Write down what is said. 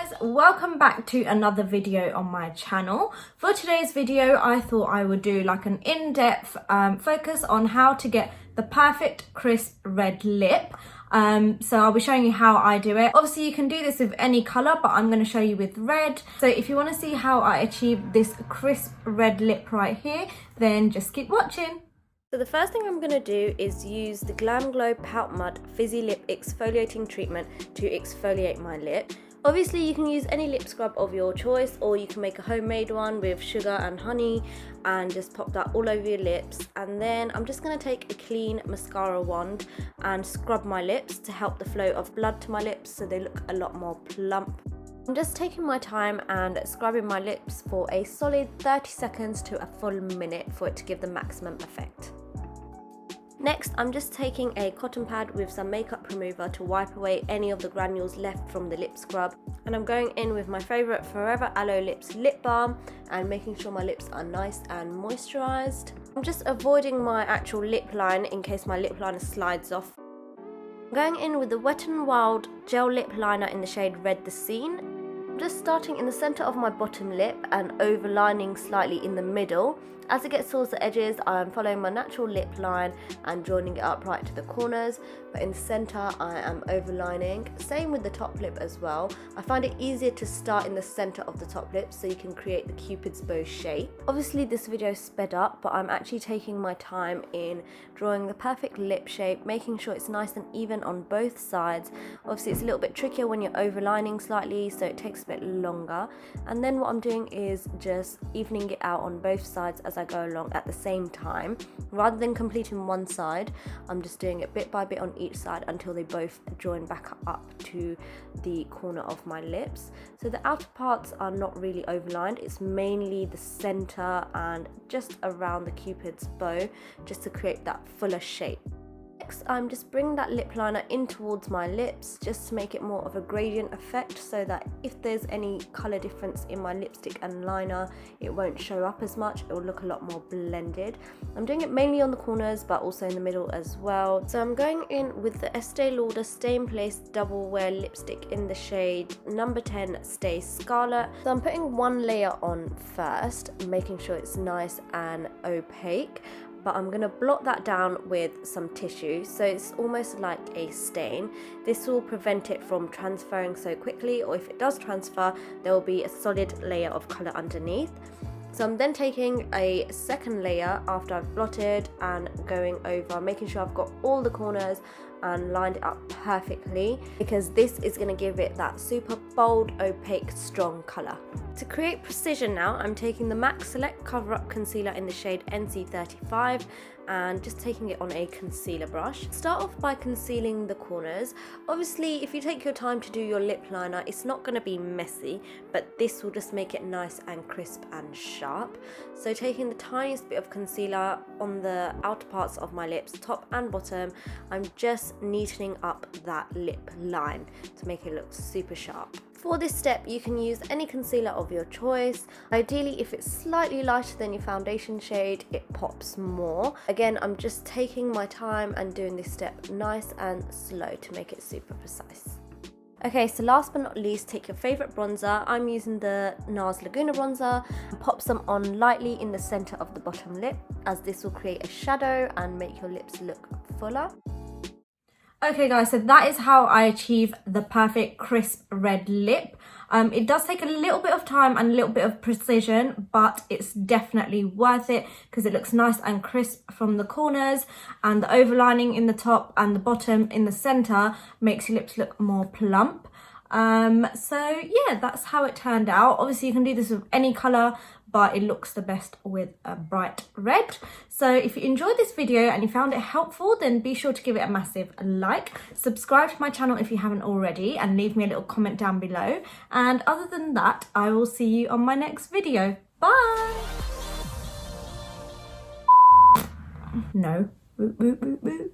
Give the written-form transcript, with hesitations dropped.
guys, welcome back to another video on my channel. For today's video I thought I would do like an in-depth focus on how to get the perfect crisp red lip. So I'll be showing you how I do it. Obviously you can do this with any colour, but I'm going to show you with red. So if you want to see how I achieve this crisp red lip right here, then just keep watching. So the first thing I'm going to do is use the Glam Glow Pout Mud Fizzy Lip Exfoliating Treatment to exfoliate my lip. Obviously you can use any lip scrub of your choice, or you can make a homemade one with sugar and honey and just pop that all over your lips. And then I'm just going to take a clean mascara wand and scrub my lips to help the flow of blood to my lips so they look a lot more plump. I'm just taking my time and scrubbing my lips for a solid 30 seconds to a full minute for it to give the maximum effect. Next, I'm just taking a cotton pad with some makeup remover to wipe away any of the granules left from the lip scrub. And I'm going in with my favourite Forever Aloe Lips lip balm and making sure my lips are nice and moisturised. I'm just avoiding my actual lip line in case my lip liner slides off. I'm going in with the Wet n Wild gel lip liner in the shade Red the Scene. I'm just starting in the centre of my bottom lip and overlining slightly in the middle. As it gets towards the edges, I'm following my natural lip line and joining it up right to the corners, but in the centre I am overlining. Same with the top lip as well. I find it easier to start in the centre of the top lip so you can create the Cupid's bow shape. Obviously this video is sped up, but I'm actually taking my time in drawing the perfect lip shape, making sure it's nice and even on both sides. Obviously it's a little bit trickier when you're overlining slightly, so it takes a bit longer. And then what I'm doing is just evening it out on both sides as I go along at the same time. Rather than completing one side, I'm just doing it bit by bit on each side until they both join back up to the corner of my lips. So the outer parts are not really overlined, it's mainly the center and just around the Cupid's bow, just to create that fuller shape. Next, I'm just bringing that lip liner in towards my lips just to make it more of a gradient effect, so that if there's any colour difference in my lipstick and liner, it won't show up as much, it will look a lot more blended. I'm doing it mainly on the corners but also in the middle as well. So I'm going in with the Estee Lauder Stay in Place Double Wear Lipstick in the shade number 10 Stay Scarlet. So I'm putting one layer on first, making sure it's nice and opaque, but I'm going to blot that down with some tissue so it's almost like a stain. This will prevent it from transferring so quickly, or if it does transfer, there will be a solid layer of colour underneath. So I'm then taking a second layer after I've blotted and going over, making sure I've got all the corners and lined it up perfectly, because this is going to give it that super bold, opaque, strong colour. To create precision now, I'm taking the MAC Select Cover Up Concealer in the shade NC35 and just taking it on a concealer brush. Start off by concealing the corners. Obviously if you take your time to do your lip liner, it's not going to be messy, but this will just make it nice and crisp and sharp. So taking the tiniest bit of concealer on the outer parts of my lips, top and bottom, I'm just neatening up that lip line to make it look super sharp. For this step, you can use any concealer of your choice. Ideally, if it's slightly lighter than your foundation shade, it pops more. Again, I'm just taking my time and doing this step nice and slow to make it super precise. Okay, so last but not least, take your favourite bronzer. I'm using the NARS Laguna bronzer and pop some on lightly in the centre of the bottom lip, as this will create a shadow and make your lips look fuller. Okay guys, so that is how I achieve the perfect crisp red lip. It does take a little bit of time and a little bit of precision, but it's definitely worth it because it looks nice and crisp from the corners, and the overlining in the top and the bottom in the center makes your lips look more plump. So yeah, that's how it turned out. Obviously you can do this with any color, but it looks the best with a bright red. So if you enjoyed this video and you found it helpful, then be sure to give it a massive like, subscribe to my channel if you haven't already, and leave me a little comment down below. And other than that, I will see you on my next video. Bye. No. Woo, woo, woo, woo.